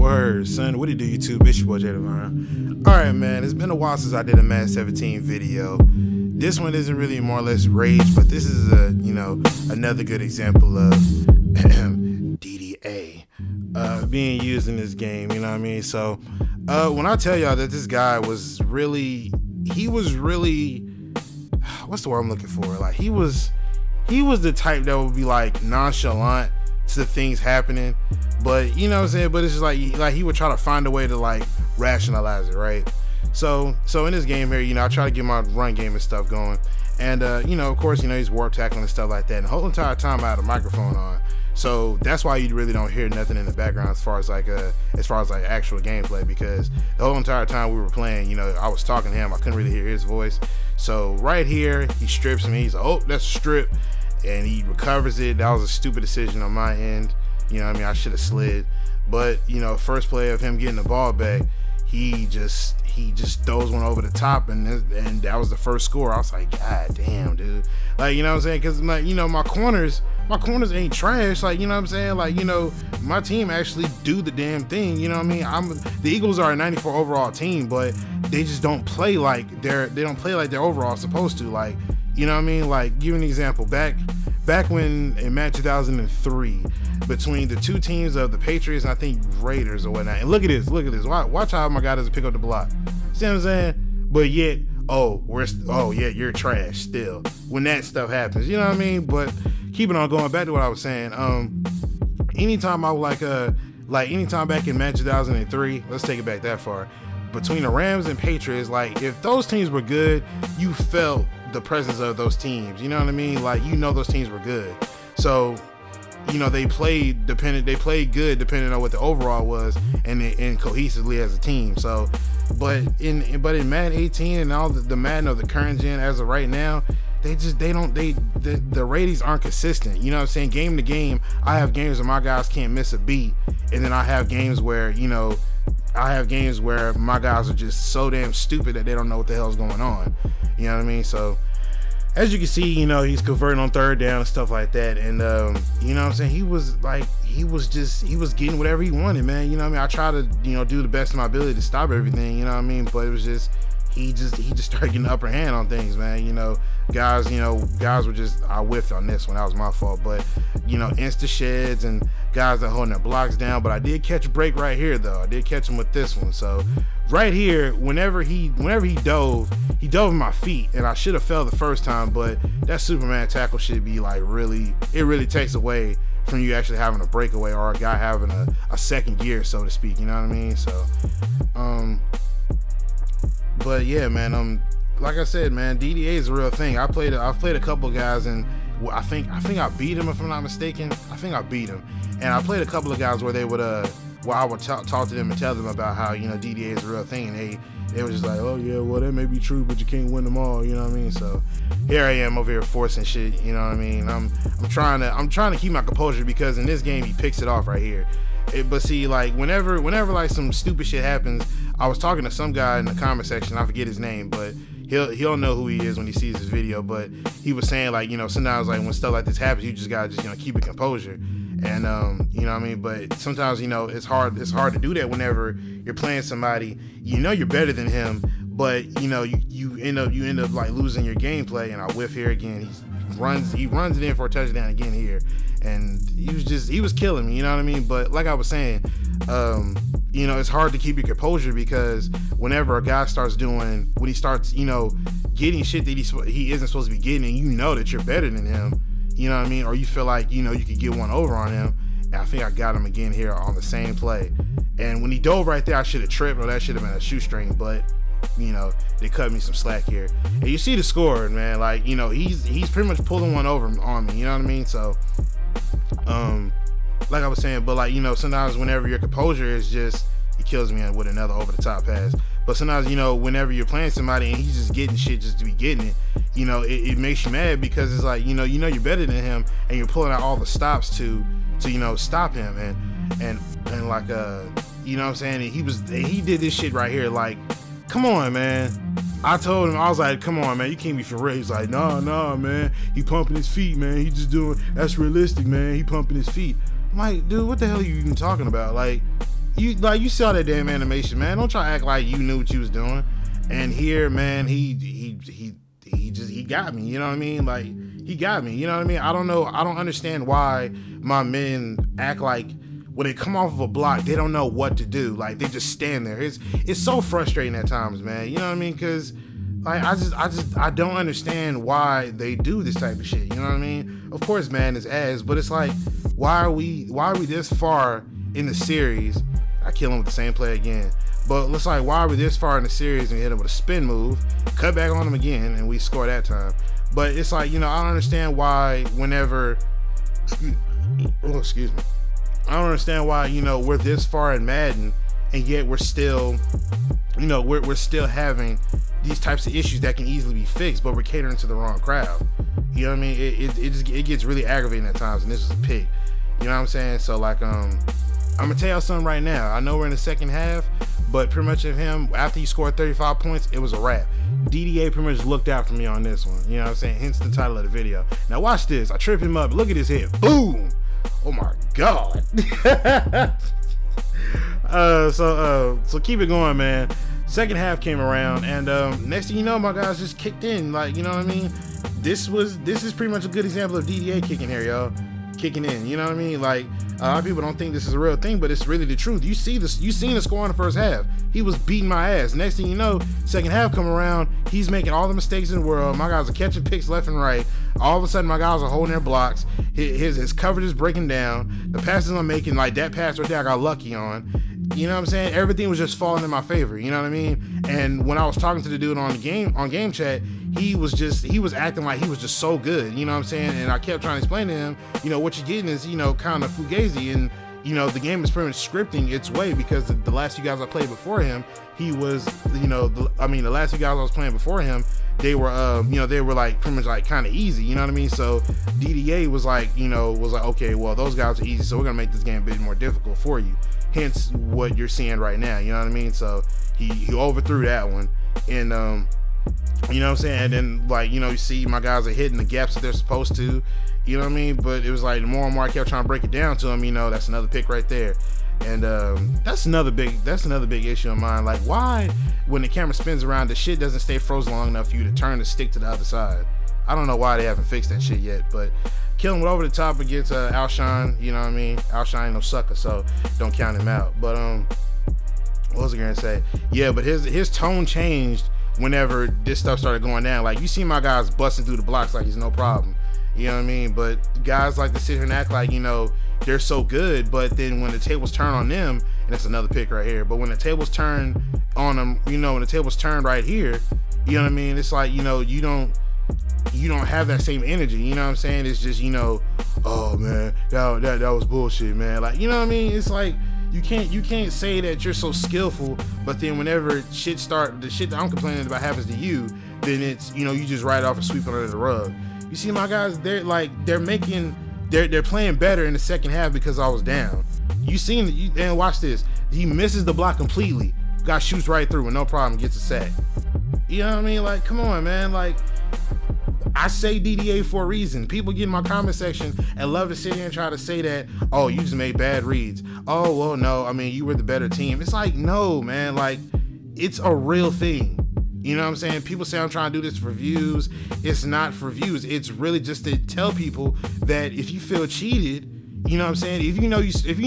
Word, son. What do you do, YouTube? It's your boy Jada. Alright, man. It's been a while since I did a Madden 17 video. This one isn't really more or less rage, but this is another good example of DDA being used in this game, you know what I mean? So when I tell y'all that this guy was really, what's the word I'm looking for? Like he was the type that would be like nonchalant to things happening, but you know what I'm saying, but it's just like he would try to find a way to like rationalize it, right? So in this game here, you know, I try to get my run game and stuff going, and you know, of course, you know, he's warp tackling and stuff like that, and the whole entire time I had a microphone on, so that's why you really don't hear nothing in the background as far as like actual gameplay, because the whole entire time we were playing, you know, I was talking to him, I couldn't really hear his voice. So right here, he strips me, he's like, oh, that's a strip, and he recovers it. That was a stupid decision on my end, you know what I mean? I should have slid, but you know, first play of him getting the ball back, he just throws one over the top, and that was the first score. I was like, God damn, dude. Like, you know what I'm saying? Because, like, you know, my corners ain't trash. Like, you know what I'm saying? Like, you know, my team actually do the damn thing. You know what I mean? The Eagles are a 94 overall team, but they just don't play like they don't play like they're overall supposed to. Like, you know what I mean? Like, give an example. Back when in Madden 2003, between the two teams of the Patriots and I think Raiders or whatnot. And look at this. Watch how my guy doesn't pick up the block. See what I'm saying? But yet, yeah, you're trash still when that stuff happens. You know what I mean? But keeping on going back to what I was saying, anytime I like anytime back in Madden 2003, let's take it back that far, between the Rams and Patriots, like if those teams were good, you felt the presence of those teams. You know what I mean? Like, you know, those teams were good. So, you know, they played good depending on what the overall was and cohesively as a team. So, but in Madden 18 and all the Madden of the current gen as of right now, the ratings aren't consistent. You know what I'm saying? Game to game, I have games where my guys can't miss a beat, and then I have games where, you know, my guys are just so damn stupid that they don't know what the hell's going on. You know what I mean? So as you can see, you know, he's converting on third down and stuff like that, and you know what I'm saying, he was getting whatever he wanted, man. You know what I mean? I try to, you know, do the best of my ability to stop everything, you know what I mean, but it was just he just started getting the upper hand on things, man. You know, guys were just, I whiffed on this one, that was my fault, but you know, insta sheds and guys that holding their blocks down. But I did catch a break right here though. I did catch him with this one. So right here, whenever he dove in my feet, and I should have fell the first time, but that Superman tackle should be like it really takes away from you actually having a breakaway or a guy having a second gear, so to speak, you know what I mean? So but yeah, man, like I said, man, DDA is a real thing. I've played a couple guys, and I think I beat him, if I'm not mistaken. I think I beat him, and I played a couple of guys where they would where I would talk to them and tell them about how, you know, DDA is a real thing, and they were just like, oh yeah, well, that may be true, but you can't win them all, you know what I mean? So here I am over here forcing shit, you know what I mean? I'm trying to keep my composure, because in this game he picks it off right here. But see, like whenever like some stupid shit happens, I was talking to some guy in the comment section, I forget his name, but he'll know who he is when he sees this video. But he was saying, like, you know, sometimes like when stuff like this happens, you just gotta you know, keep it composure. And you know what I mean? But sometimes, you know, it's hard to do that whenever you're playing somebody, you know, you're better than him, but you know, you end up like losing your gameplay. And I whiff here again. He runs it in for a touchdown again here, and he was killing me, you know what I mean? But like I was saying, you know, it's hard to keep your composure, because whenever a guy starts when he starts, you know, getting shit that he isn't supposed to be getting, and you know that you're better than him, you know what I mean? Or you feel like, you know, you could get one over on him. And I think I got him again here on the same play. And when he dove right there, I should have tripped, or that should have been a shoestring, but you know, they cut me some slack here. And you see the score, man, like, you know, he's pretty much pulling one over on me, you know what I mean? So like I was saying, but like, you know, sometimes whenever your composure is just, it kills me with another over the top pass. But sometimes, you know, whenever you're playing somebody and he's just getting shit just to be getting it, you know, it makes you mad, because it's like, you know you're better than him, and you're pulling out all the stops to you know, stop him, and like you know what I'm saying, and he did this shit right here, like, come on, man. I told him, I was like, come on, man, you can't be for real. He's like, nah, man, he pumping his feet, man, he just doing, that's realistic, man, he pumping his feet. I'm like, dude, what the hell are you even talking about? Like, you saw that damn animation, man. Don't try to act like you knew what you was doing. And here, man, he got me. You know what I mean? Like, he got me. You know what I mean? I don't know. I don't understand why my men act like when they come off of a block, they don't know what to do. Like, they just stand there. It's so frustrating at times, man. You know what I mean? Because like, I don't understand why they do this type of shit. You know what I mean? Of course, man, it's ass, but it's like, why are we this far in the series? I kill him with the same play again. But it's like, why are we this far in the series and we hit him with a spin move, cut back on him again, and we score that time? But it's like, you know, I don't understand why whenever, excuse me, I don't understand why, you know, we're this far in Madden and yet we're still, you know, we're still having these types of issues that can easily be fixed, but we're catering to the wrong crowd. You know what I mean? It gets really aggravating at times, and this is a pick. You know what I'm saying? So like, I'm gonna tell y'all something right now. I know we're in the second half, but pretty much of him, after he scored 35 points, it was a wrap. DDA pretty much looked out for me on this one. You know what I'm saying? Hence the title of the video. Now watch this. I trip him up. Look at his head. Boom. Oh my God. So keep it going, man. Second half came around, and next thing you know, my guys just kicked in. Like, you know what I mean? This is pretty much a good example of DDA kicking here, y'all. Kicking in, you know what I mean? Like, a lot of people don't think this is a real thing, but it's really the truth. You see this, you seen the score in the first half. He was beating my ass. Next thing you know, second half come around, he's making all the mistakes in the world. My guys are catching picks left and right. All of a sudden, my guys are holding their blocks. His coverage is breaking down. The passes I'm making, like that pass right there, I got lucky on. You know what I'm saying? Everything was just falling in my favor. You know what I mean? And when I was talking to the dude on game chat, he was acting like he was just so good. You know what I'm saying? And I kept trying to explain to him, you know, what you're getting is, you know, kind of fugazi, and you know, the game is pretty much scripting its way, because the last few guys I played before him, he was, you know, the last few guys I was playing before him, they were, you know, they were like pretty much like kind of easy, you know what I mean? So DDA was like, you know, okay, well, those guys are easy, so we're gonna make this game a bit more difficult for you. Hence what you're seeing right now, you know what I mean? So he overthrew that one, and you know what I'm saying? And then, like, you know, you see my guys are hitting the gaps that they're supposed to, you know what I mean? But it was like, the more and more I kept trying to break it down to him, you know, that's another pick right there. And that's another big issue of mine. Like, why, when the camera spins around, the shit doesn't stay frozen long enough for you to turn the stick to the other side? I don't know why they haven't fixed that shit yet, but killing with over the top against Alshon, you know what I mean? Alshon ain't no sucker, so don't count him out. But what was I gonna say? Yeah, but his tone changed whenever this stuff started going down. Like, you see my guys busting through the blocks like it's no problem. You know what I mean? But guys like to sit here and act like, you know, they're so good, but then when the tables turn on them, and that's another pick right here, but when the tables turn on them, you know, when the tables turn right here, you know what I mean? It's like, you know, you don't have that same energy, you know what I'm saying? It's just, you know, oh man, that was bullshit, man. Like, you know what I mean? It's like, you can't say that you're so skillful, but then whenever the shit that I'm complaining about happens to you, then it's, you know, you just write it off and sweep it under the rug. You see my guys, they're playing better in the second half because I was down. And watch this. He misses the block completely. Guy shoots right through with no problem, gets a sack. You know what I mean? Like, come on, man. Like, I say DDA for a reason. People get in my comment section and love to sit here and try to say that, oh, you just made bad reads. Oh, well, no, I mean, you were the better team. It's like, no, man, like, it's a real thing. You know what I'm saying? People say I'm trying to do this for views. It's not for views. It's really just to tell people that if you feel cheated, you know what I'm saying? If you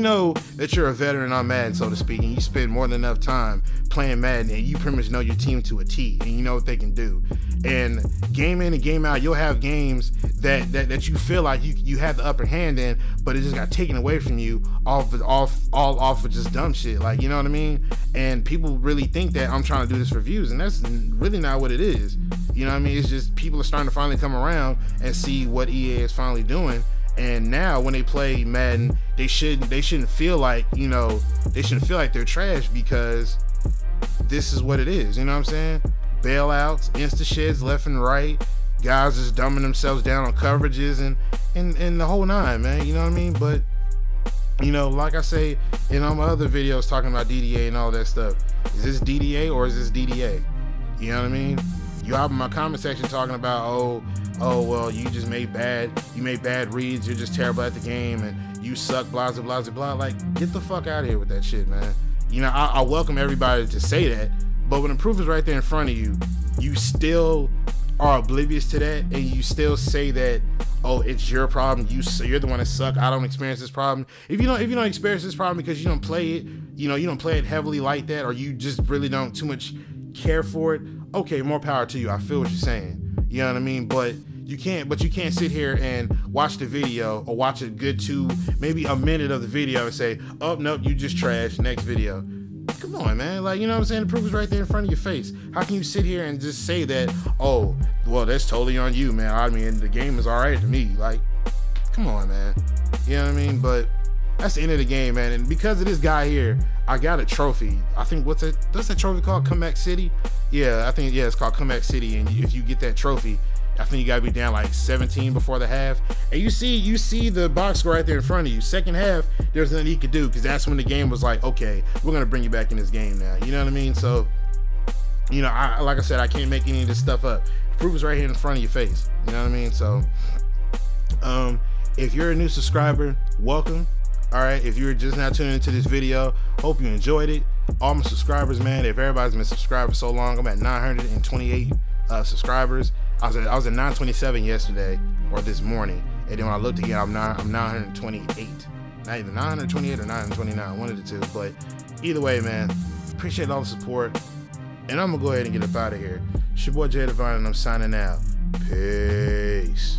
know that you're a veteran on Madden, so to speak, and you spend more than enough time playing Madden, and you pretty much know your team to a T, and you know what they can do. And game in and game out, you'll have games that you feel like you had the upper hand in, but it just got taken away from you all off of just dumb shit. Like, you know what I mean? And people really think that I'm trying to do this for views, and that's really not what it is. You know what I mean? It's just people are starting to finally come around and see what EA is finally doing. And now when they play Madden, they shouldn't feel like, you know, they shouldn't feel like they're trash, because this is what it is. You know what I'm saying? Bailouts, insta sheds left and right, guys just dumbing themselves down on coverages and the whole nine, man. You know what I mean? But, you know, like I say in all my other videos talking about DDA and all that stuff, is this DDA or is this DDA? You know what I mean? You hop in my comment section talking about, oh, oh well, you made bad reads, you're just terrible at the game, and you suck, blah blah blah blah. Like, get the fuck out of here with that shit, man. You know, I welcome everybody to say that, but when the proof is right there in front of you, you still are oblivious to that, and you still say that, oh, it's your problem, you're the one that suck, I don't experience this problem. If you don't experience this problem because you don't play it, you know, you don't play it heavily like that, or you just really don't too much care for it, okay, more power to you. I feel what you're saying, you know what I mean? But you can't sit here and watch the video, or watch a good maybe a minute of the video and say, oh nope, you just trash, next video. Come on, man. Like, you know what I'm saying? The proof is right there in front of your face. How can you sit here and just say that, oh, well, that's totally on you, man? I mean, the game is all right to me. Like, come on, man. You know what I mean? But that's the end of the game, man. And because of this guy here, I got a trophy. I think, what's that trophy called? Comeback City? Yeah, I think, yeah, it's called Comeback City. And if you get that trophy, I think you gotta be down like 17 before the half. And you see the box score right there in front of you. Second half, there's nothing he could do, because that's when the game was like, okay, we're gonna bring you back in this game now. You know what I mean? So, you know, like I said, I can't make any of this stuff up. The proof is right here in front of your face. You know what I mean? So, if you're a new subscriber, welcome. All right, if you're just now tuning into this video, hope you enjoyed it. All my subscribers, man, if everybody's been subscribed for so long, I'm at 928 subscribers. I was at 927 yesterday, or this morning, and then when I looked again, I'm 928. Not even 928 or 929, one of the two. But either way, man, appreciate all the support, and I'm gonna go ahead and get up out of here. It's your boy Jay Divine, and I'm signing out. Peace.